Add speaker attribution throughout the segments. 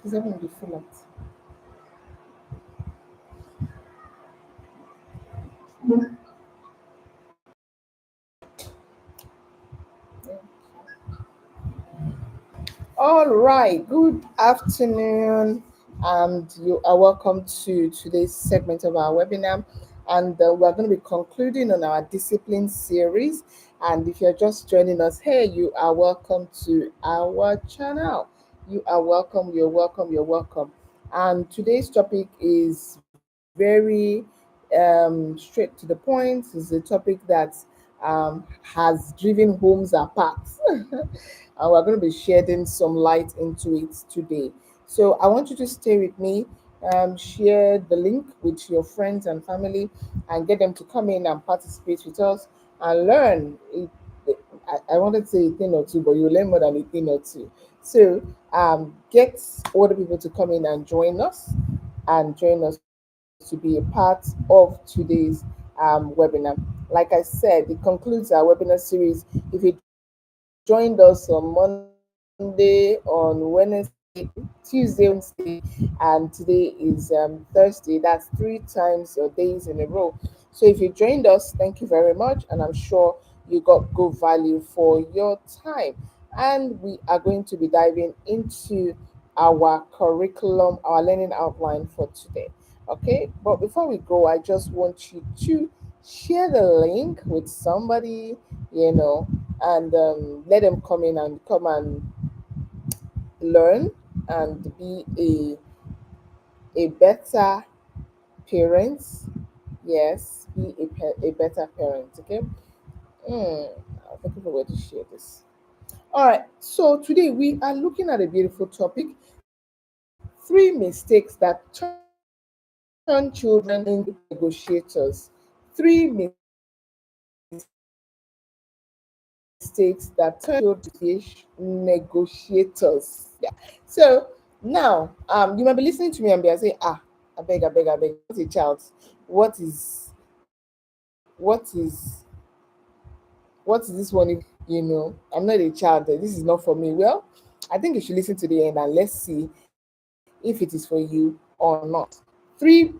Speaker 1: Is that going to be full out? All right, good afternoon, and you are welcome to today's segment of our webinar. And we're going to be concluding on our discipline series. And if you're just joining us, hey, you are welcome to our channel. You are welcome, you're welcome, you're welcome. And today's topic is very straight to the point. It's a topic that has driven homes apart. And we're going to be shedding some light into it today. So I want you to stay with me, share the link with your friends and family, and get them to come in and participate with us and learn. I wanted to say a thing or two, but you learn more than a thing or two. So get other people to come in and join us to be a part of today's webinar. Like I said, it concludes our webinar series. If you joined us on Monday, on Wednesday, Tuesday, Wednesday, and today is Thursday. That's three times or days in a row. So if you joined us, thank you very much, and I'm sure you got good value for your time. And we are going to be diving into our curriculum, our learning outline for today. Okay, but before we go, I just want you to share the link with somebody, you know, and let them come in and come and learn and be a better parent. Yes, be a better parent. Okay. I'm looking for where to share this. All right. So today we are looking at a beautiful topic: three mistakes that turn children into negotiators. Three mistakes that turn children into negotiators. Yeah. So now, you might be listening to me and be saying, I beg, what's a child? What is, what is, what is this one? I'm not a child. This is not for me. Well, I think you should listen to the end and let's see if it is for you or not. Three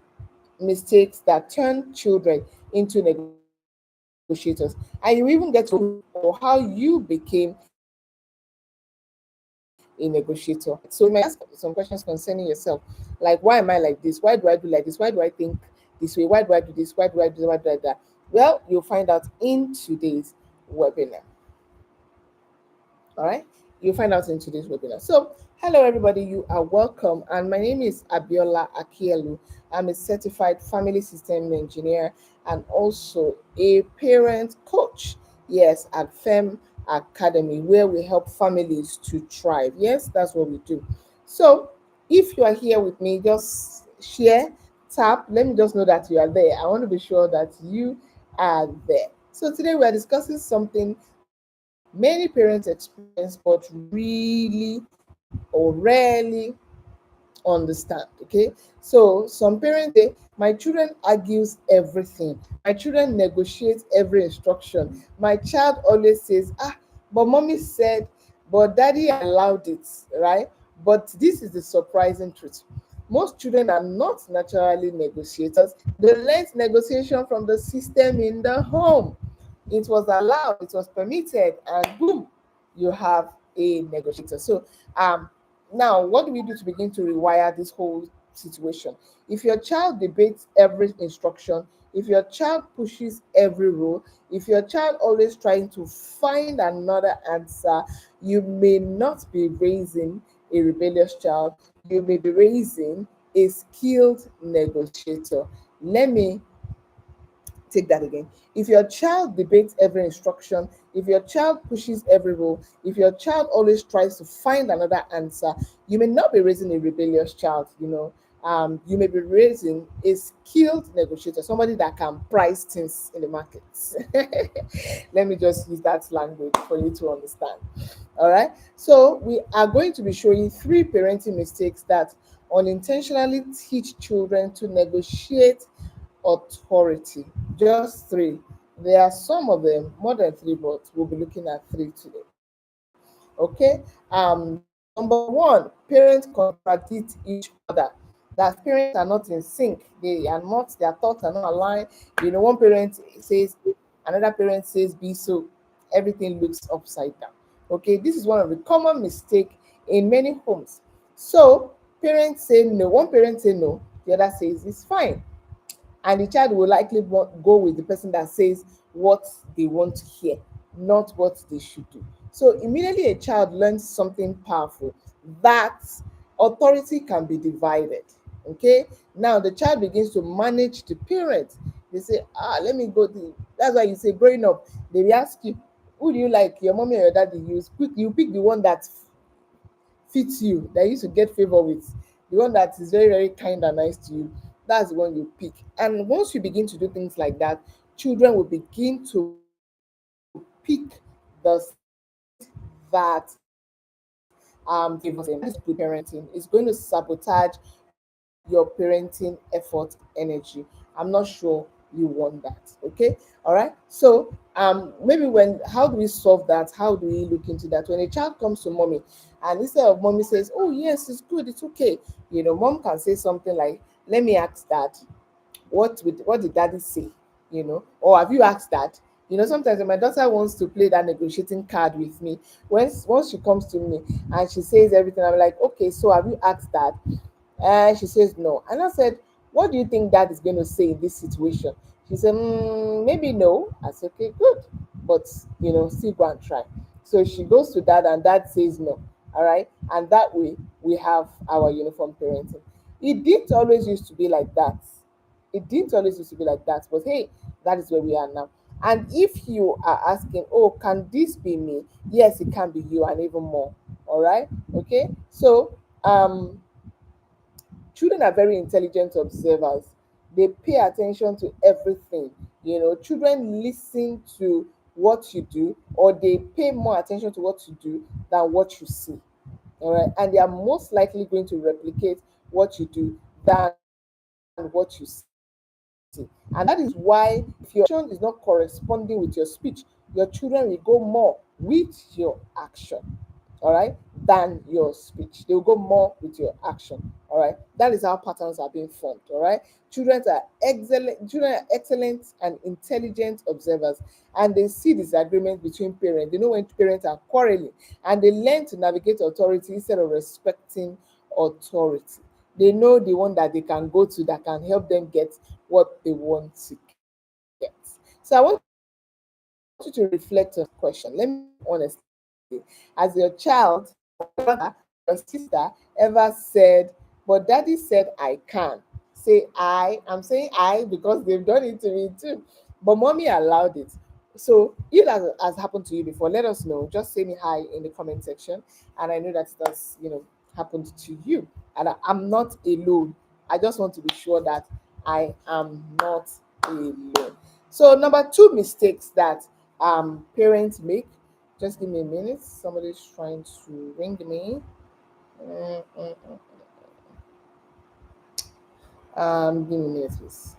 Speaker 1: mistakes that turn children into negotiators, and you even get to or how you became a negotiator. So you might ask some questions concerning yourself, like why am I like this? Why do I do like this? Why do I think this way? Why do I do this? Why do I do that? Well, you'll find out in today's webinar. All right, you'll find out in today's webinar. So, hello everybody, you are welcome. And my name is Abiola Akielu. I'm a certified family system engineer and also a parent coach. Yes, at FEM Academy, where we help families to thrive. Yes, that's what we do. So, if you are here with me, just share, tap. Let me just know that you are there. I want to be sure that you are there. So, today we are discussing something many parents experience but really or rarely understand. Okay, so some parents say my children argues everything, my children negotiate every instruction, my child always says but mommy said, but daddy allowed it, right? But this is the surprising truth: most children are not naturally negotiators. They learned negotiation from the system in the home. It was allowed, it was permitted, and boom, you have a negotiator. So now what do we do to begin to rewire this whole situation? If your child debates every instruction, if your child pushes every rule, if your child always trying to find another answer, you may not be raising a rebellious child, you may be raising a skilled negotiator. Let me take that again. If your child debates every instruction, if your child pushes every rule, if your child always tries to find another answer, you may not be raising a rebellious child, you may be raising a skilled negotiator, somebody that can price things in the markets. Let me just use that language for you to understand. All right. So we are going to be showing three parenting mistakes that unintentionally teach children to negotiate authority. Just three. There are some of them, more than three, but we'll be looking at three today. Okay. Number one, parents contradict each other. That parents are not in sync. They are not, their thoughts are not aligned. One parent says A, another parent says B, so everything looks upside down. Okay, this is one of the common mistake in many homes. So parents say no, one parent say no, the other says it's fine, and the child will likely go with the person that says what they want to hear, not what they should do. So immediately a child learns something powerful, that authority can be divided. Okay, now the child begins to manage the parent. They say, let me go to, that's why you say growing up, they will ask you, who do you like, your mommy or your daddy? You pick the one that fits you, that you used to get favor with, the one that is very, very kind and nice to you. That's the one you pick. And once you begin to do things like that, children will begin to pick the side that favors them. That is good parenting. It's going to sabotage your parenting effort energy. I'm not sure you want that. Okay. All right. So maybe when how do we solve that? How do we look into that? When a child comes to mommy and instead of mommy says, oh yes, it's good, it's okay, mom can say something like, let me ask dad, what did daddy say? Or have you asked dad? Sometimes when my daughter wants to play that negotiating card with me, once she comes to me and she says everything, I'm like, okay, so have you asked dad? And she says no. And I said, what do you think dad is going to say in this situation? She said, maybe no. I said, okay, good. But, still go and try. So she goes to dad and dad says no. All right. And that way we have our uniform parenting. It didn't always used to be like that. It didn't always used to be like that. But hey, that is where we are now. And if you are asking, oh, can this be me? Yes, it can be you and even more. All right. Okay. So, children are very intelligent observers. They pay attention to everything. Children listen to what you do, or they pay more attention to what you do than what you see. All right. And they are most likely going to replicate what you do than what you see. And that is why, if your action is not corresponding with your speech, your children will go more with your action, all right, than your speech. They'll go more with your action. All right. That is how patterns are being formed. All right. Children are excellent and intelligent observers, and they see disagreements between parents. They know when parents are quarreling, and they learn to navigate authority instead of respecting authority. They know the one that they can go to that can help them get what they want to get. So I want you to reflect on this question. Let me ask you honestly. Has your child, your brother, your sister ever said, but daddy said I can? Say I. I'm saying I because they've done it to me too. But mommy allowed it. So if that has happened to you before, let us know. Just say me hi in the comment section. And I know that that's, happened to you. And I'm not alone. I just want to be sure that I am not alone. So number two mistakes that parents make. Just give me a minute. Somebody's trying to ring me. Mm, mm, mm. Give me a minute, please.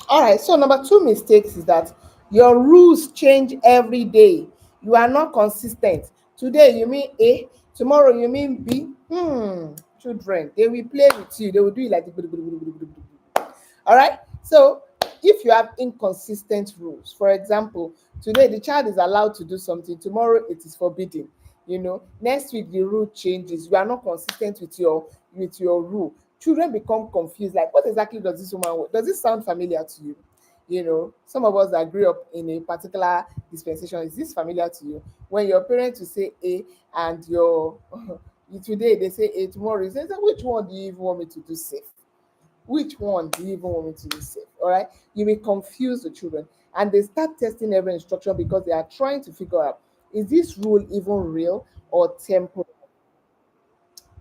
Speaker 1: All right. So number two mistakes is that your rules change every day. You are not consistent. Today you mean A, tomorrow you mean B. Children, they will play with you. They will do it like all right. So if you have inconsistent rules, for example, today the child is allowed to do something, tomorrow it is forbidden. Next week the rule changes. You are not consistent with your rule. Children become confused. Like, what exactly does this woman want? Does this sound familiar to you? Some of us that grew up in a particular dispensation, is this familiar to you? When your parents will say A and your today they say A, tomorrow you say, which one do you even want me to do safe? Which one do you even want me to be safe? All right. You may confuse the children, and they start testing every instruction because they are trying to figure out, is this rule even real or temporary?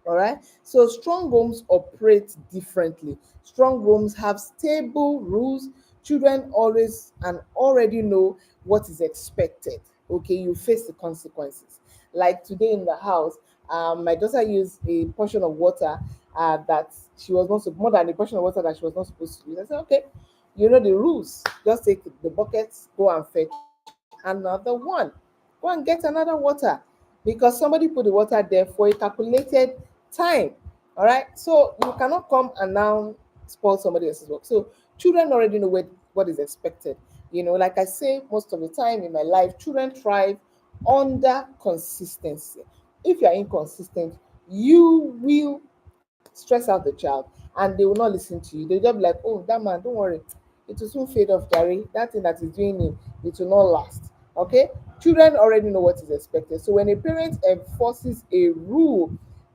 Speaker 1: All right. So strong homes operate differently. Strong homes have stable rules. Children always and already know what is expected. Okay, you face the consequences. Like today in the house, my daughter used a portion of water that she was not more than a portion of water that she was not supposed to use. I said, okay, you know the rules. Just take the buckets, go and fetch another one. Go and get another water because somebody put the water there for a calculated time. All right. So you cannot come and now spoil somebody else's work. So children already know what is expected. Like I say, most of the time in my life, children thrive under consistency. If you are inconsistent, you will stress out the child and they will not listen to you. They'll just be like, oh, that man, don't worry. It will soon fade off, Gary. That thing that is doing it will not last. Okay? Children already know what is expected. So when a parent enforces a rule,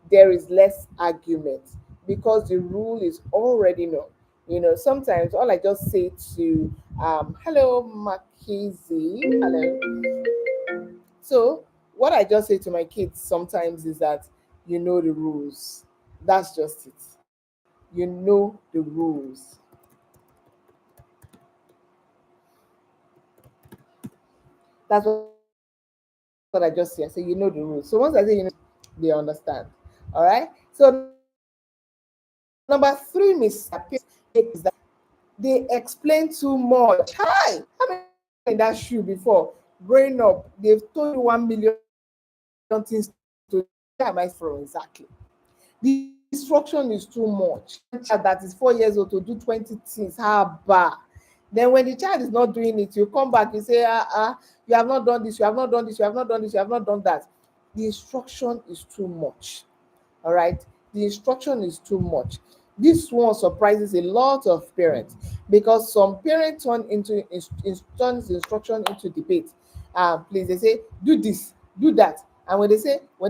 Speaker 1: there is less argument because the rule is already known. Sometimes all I just say to hello Makizi, hello. So what I just say to my kids sometimes is that you know the rules. That's just it. You know the rules. That's what I just say. I say you know the rules. So once I say they understand. All right. So number three mistakes that parents make is that they explain too much. Hi, how many of you have been in that shoe before? Growing up, they've told you 1 million things to do. Where am I from exactly? The instruction is too much. Child that is 4 years old to do 20 things, then when the child is not doing it, you come back, you say, you have not done this, you have not done this, you have not done this, you have not done that. The instruction is too much. All right, the instruction is too much. This one surprises a lot of parents because some parents turns instruction into debate. Please, they say do this, do that, and when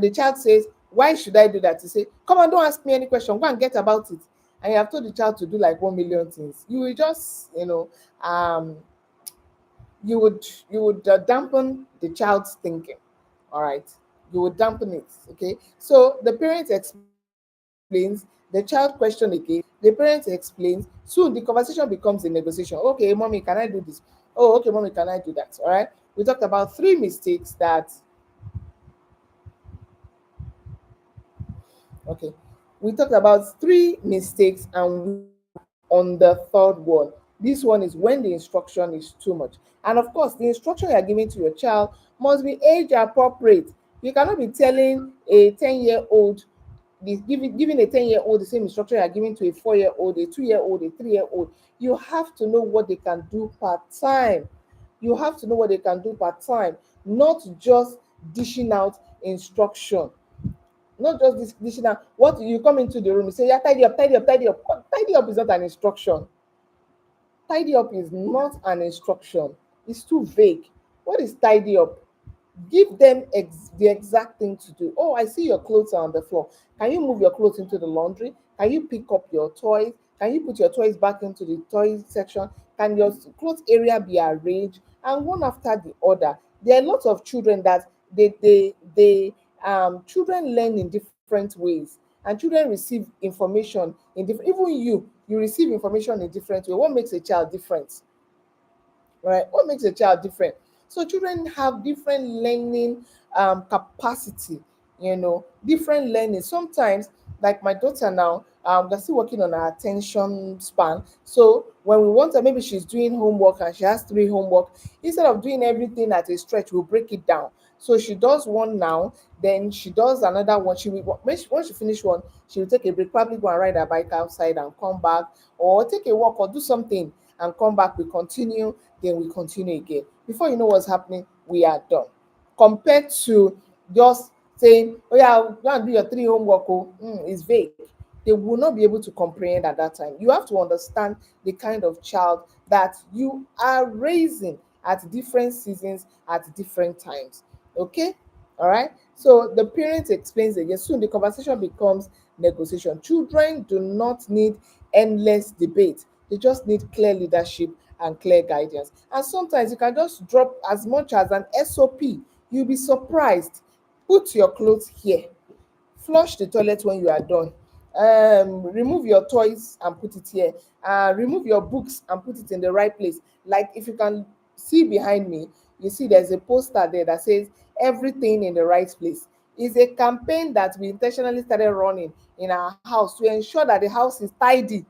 Speaker 1: the child says why should I do that, you say come on, don't ask me any question, go and get about it. And you have told the child to do like 1 million things. You will just um you would dampen the child's thinking. All right, you would dampen it. Okay, so the parent explains, the child question again, the parent explains, soon the conversation becomes a negotiation. Okay, mommy, can I do this? Oh, okay, mommy, can I do that? All right, we talked about three mistakes that okay, we talked about three mistakes and we on the third one. This one is when the instruction is too much. And of course, the instruction you are giving to your child must be age appropriate. You cannot be telling a 10-year-old, giving a 10-year-old the same instruction you are giving to a 4-year-old, a 2-year-old, a 3-year-old. You have to know what they can do part time. You have to know what they can do part time, not just dishing out instruction. Not just this dishing out. What you come into the room, you say, yeah, tidy up, tidy up, tidy up. Tidy up is not an instruction. Tidy up is not an instruction. It's too vague. What is tidy up? Give them the exact thing to do. Oh, I see your clothes are on the floor. Can you move your clothes into the laundry? Can you pick up your toys? Can you put your toys back into the toys section? Can your clothes area be arranged? And one after the other. There are lots of children that children learn in different ways, and children receive information in different. Even you receive information in different way. What makes a child different? Right? What makes a child different? So children have different learning capacity, different learning. Sometimes, like my daughter now, we're still working on her attention span. So when we want her, maybe she's doing homework and she has three homework, instead of doing everything at a stretch, we'll break it down. So she does one now, then she does another one. Once she finish one, she will take a break, probably go and ride her bike outside and come back, or take a walk or do something and come back. We continue, then we continue again. Before you know what's happening, we are done. Compared to just saying, oh yeah, go and do your three homework, it's vague. They will not be able to comprehend at that time. You have to understand the kind of child that you are raising at different seasons, at different times. Okay? All right. So the parent explains again. Soon the conversation becomes negotiation. Children do not need endless debate. They just need clear leadership and clear guidance. And sometimes you can just drop as much as an SOP. You'll be surprised. Put your clothes here. flush the toilet when you are done, remove your toys and put it here, remove your books and put it in the right place. Like if you can see behind me, you see there's a poster there that says everything in the right place. Is a campaign that we intentionally started running in our house to ensure that the house is tidy.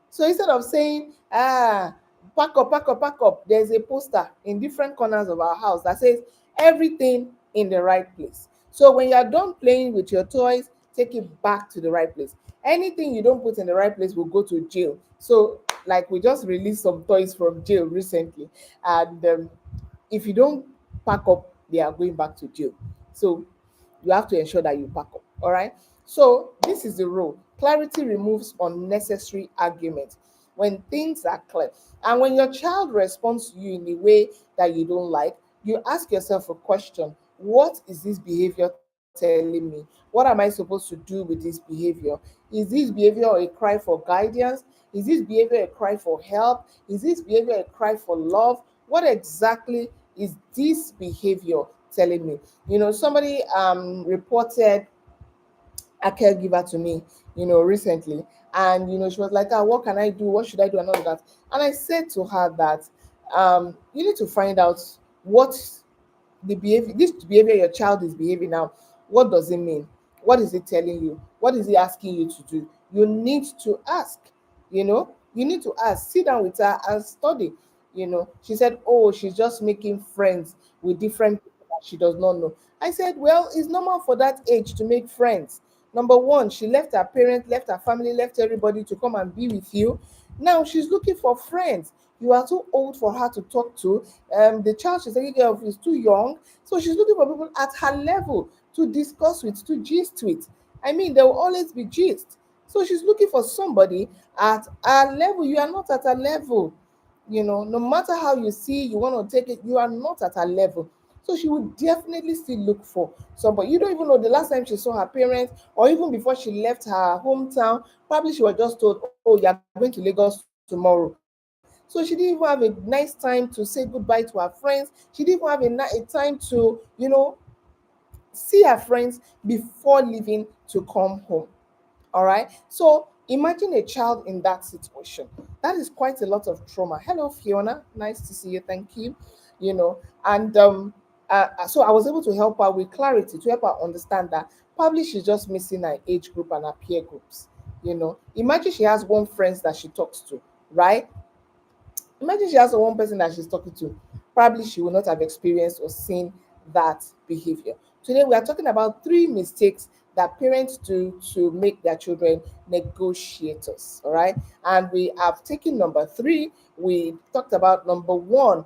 Speaker 1: So instead of saying, pack up, pack up, pack up, there's a poster in different corners of our house that says everything in the right place. So when you're done playing with your toys, take it back to the right place. Anything you don't put in the right place will go to jail. So, like, we just released some toys from jail recently, and if you don't pack up, they are going back to jail. So you have to ensure that you pack up. All right. So this is the rule. Clarity removes unnecessary argument when things are clear. And when your child responds to you in a way that you don't like, you ask yourself a question: what is this behavior telling me? What am I supposed to do with this behavior? Is this behavior a cry for guidance? Is this behavior a cry for help? Is this behavior a cry for love? What exactly is this behavior telling me? Somebody reported a caregiver to me, recently. And she was like, what can I do? What should I do? And all of that. And I said to her that you need to find out what this behavior your child is behaving now. What does it mean? What is it telling you? What is it asking you to do? You need to ask. You need to ask. Sit down with her and study. She said, oh, she's just making friends with different people that she does not know. I said, well, it's normal for that age to make friends. Number one, she left her parents, left her family, left everybody to come and be with you. Now she's looking for friends. You are too old for her to talk to. The child she's taking care of is too young. So she's looking for people at her level to discuss with, to gist with. I mean, there will always be gist. So she's looking for somebody at her level. You are not at her level. No matter how you see, you want to take it, you are not at her level. So she would definitely still look for somebody. You don't even know the last time she saw her parents, or even before she left her hometown. Probably she was just told, oh, you're going to Lagos tomorrow. So she didn't even have a nice time to say goodbye to her friends. She didn't even have a time to, see her friends before leaving to come home. All right. So imagine a child in that situation. That is quite a lot of trauma. Hello, Fiona. Nice to see you. Thank you. And so I was able to help her with clarity to help her understand that probably she's just missing her age group and her peer groups. Imagine she has one friend that she talks to, right? Imagine she has one person that she's talking to. Probably she will not have experienced or seen that behavior. Today, we are talking about three mistakes that parents do to make their children negotiators. All right. And we have taken number three. We talked about number one,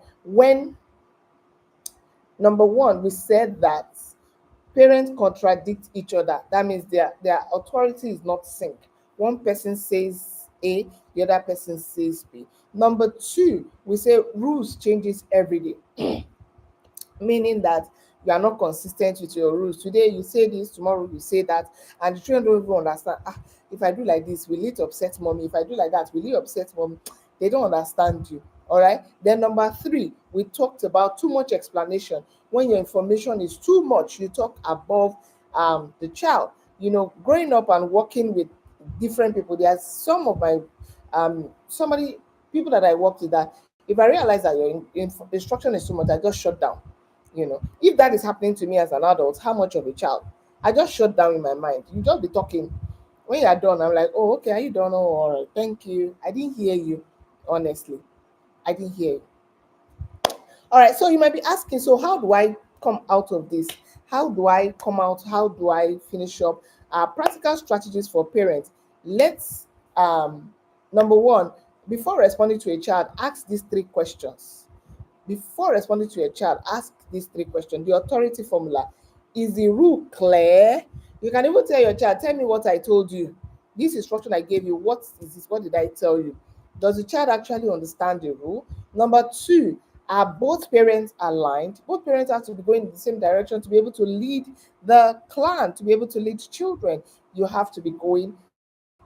Speaker 1: we said that parents contradict each other. That means their authority is not sync. One person says A, the other person says B. Number two, we say rules changes every day, meaning that you are not consistent with your rules. Today you say this, tomorrow you say that, and the children don't even understand. If I do like this, will it upset mommy? If I do like that, will it upset mommy? They don't understand you. All right. Then number three, we talked about too much explanation. When your information is too much, you talk above the child. Growing up and working with different people, there's some of my somebody people that I work with that if I realize that your instruction is too much, I just shut down. If that is happening to me as an adult, how much of a child? I just shut down in my mind. You just be talking. When you are done, I'm like, oh, okay, are you done? Oh, all right, thank you. I didn't hear you, honestly. I didn't hear you. All right, so you might be asking, so how do I come out of this? How do I come out? How do I finish up? Practical strategies for parents. Let's, number one, before responding to a child, ask these three questions. Before responding to a child, ask these three questions. The authority formula: is the rule clear? You can even tell your child, tell me what I told you. This instruction I gave you, what is this? What did I tell you? Does the child actually understand the rule? Number two, are both parents aligned? Both parents have to be going in the same direction to be able to lead the clan, to be able to lead children. You have to be going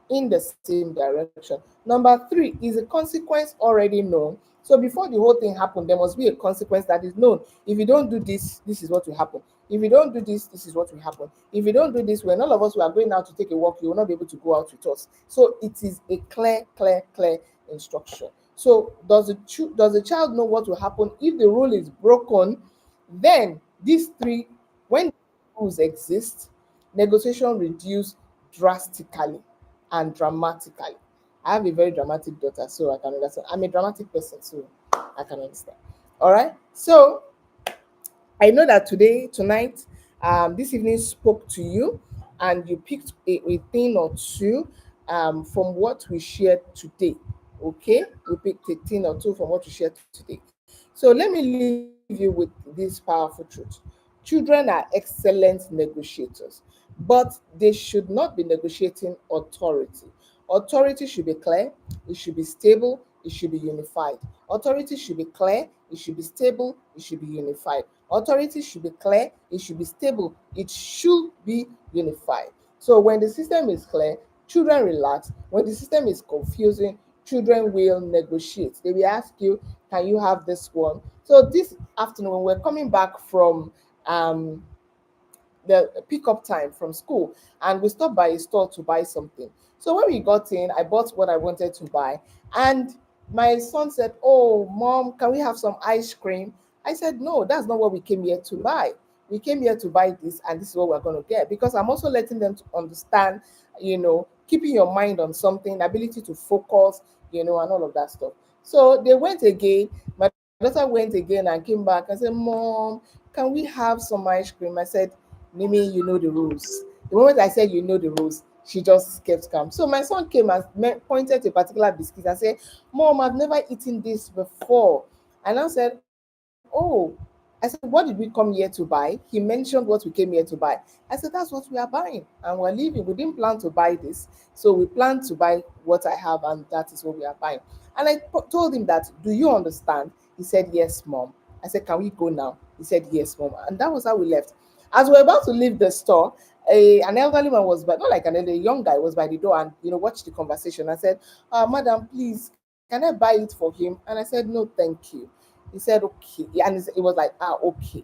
Speaker 1: in in the same direction. Number three is a consequence already known. So before the whole thing happened, there must be a consequence that is known. If you don't do this, this is what will happen. If you don't do this, this is what will happen. If you don't do this, when all of us were going out to take a walk, you will not be able to go out with us. So it is a clear instruction. So does the child know what will happen if the rule is broken? Then these three, when rules exist, negotiation reduce drastically and dramatically. I have a very dramatic daughter, so I can understand. I'm a dramatic person, so I can understand. All right. So I know that tonight, this evening spoke to you, and you picked a thing or two from what we shared today. Okay, we picked a thing or two from what we shared today. So let me leave you with this powerful truth: children are excellent negotiators, but they should not be negotiating authority. Authority should be clear, it should be stable, it should be unified. Authority should be clear, it should be stable, it should be unified. Authority should be clear, it should be stable, it should be unified. So when the system is clear, children relax. When the system is confusing, children will negotiate. They will ask you, can you have this one? So this afternoon, when we're coming back from um, the pickup time from school, and we stopped by a store to buy something. So when we got in, I bought what I wanted to buy, and my son said, "Oh, mom, can we have some ice cream?" I said, "No, that's not what we came here to buy. We came here to buy this, and this is what we're going to get." Because I'm also letting them to understand, keeping your mind on something, ability to focus, and all of that stuff. So they went again. My daughter went again and came back and said, "Mom, can we have some ice cream?" I said, "Mimi, you know the rules." The moment I said, "You know the rules," she just kept calm. So my son came and pointed to a particular biscuit and said, "Mom, I've never eaten this before." And I said, "Oh." I said, "What did we come here to buy?" He mentioned what we came here to buy. I said, "That's what we are buying, and we're leaving. We didn't plan to buy this. So we plan to buy what I have, and that is what we are buying." And I told him that, "Do you understand?" He said, "Yes, mom." I said, "Can we go now?" He said, "Yes, mom." And that was how we left. As we were about to leave the store, an elderly man was by, not like an elderly, young guy was by the door and watched the conversation. I said, "Madam, please, can I buy it for him?" And I said, "No, thank you." He said, "Okay." Yeah, and it was like, okay.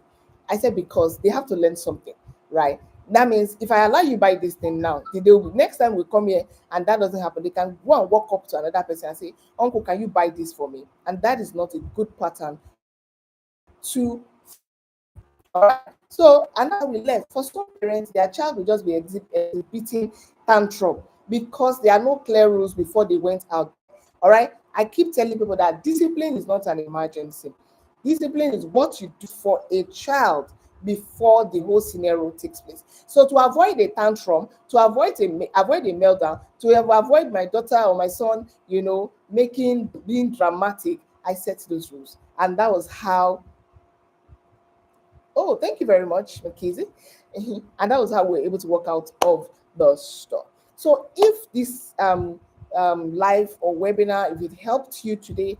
Speaker 1: I said, "Because they have to learn something, right? That means if I allow you buy this thing now, next time we come here and that doesn't happen, they can go and walk up to another person and say, 'Uncle, can you buy this for me?' And that is not a good pattern to follow. All right. So, and that's how we left. For some parents, their child will just be exhibiting tantrum because there are no clear rules before they went out there. All right. I keep telling people that discipline is not an emergency. Discipline is what you do for a child before the whole scenario takes place. So to avoid a tantrum, to avoid a meltdown, to avoid my daughter or my son, making being dramatic, I set those rules, and that was how. Oh, thank you very much, McKinsey. And that was how we were able to walk out of the store. So if this live or webinar, if it helped you today,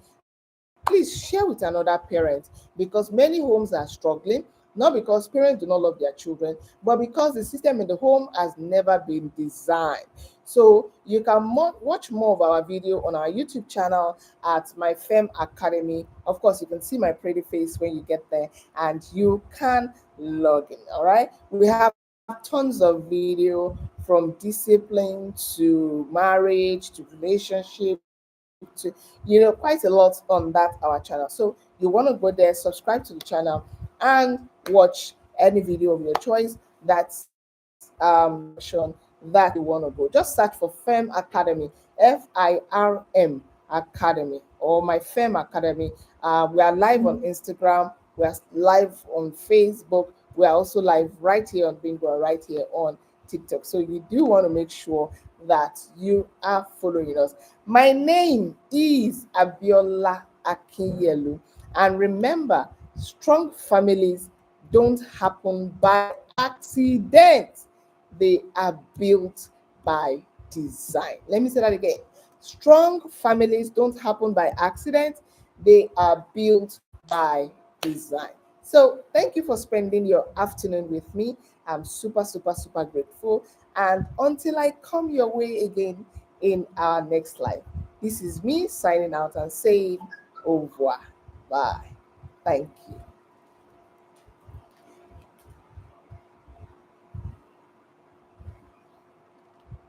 Speaker 1: please share with another parent, because many homes are struggling, not because parents do not love their children, but because the system in the home has never been designed. So you can watch more of our video on our YouTube channel at My Fem Academy. Of course, you can see my pretty face when you get there, and you can log in. All right. We have tons of video from discipline to marriage to relationship to quite a lot on that our channel. So you want to go there, subscribe to the channel, and watch any video of your choice that direction that you want to go. Just search for Fem Academy, FIRM Academy, or My Fem Academy. We are live on Instagram, we are live on Facebook, we are also live right here on Bingo, right here on TikTok. So you do want to make sure that you are following us. My name is Abiola Akinyelu, and remember, strong families don't happen by accident. They are built by design. Let me say that again. Strong families don't happen by accident, they are built by design. So, thank you for spending your afternoon with me. I'm super, super, super grateful. And until I come your way again, in our next life. This is me signing out and saying au revoir. Bye. Thank you.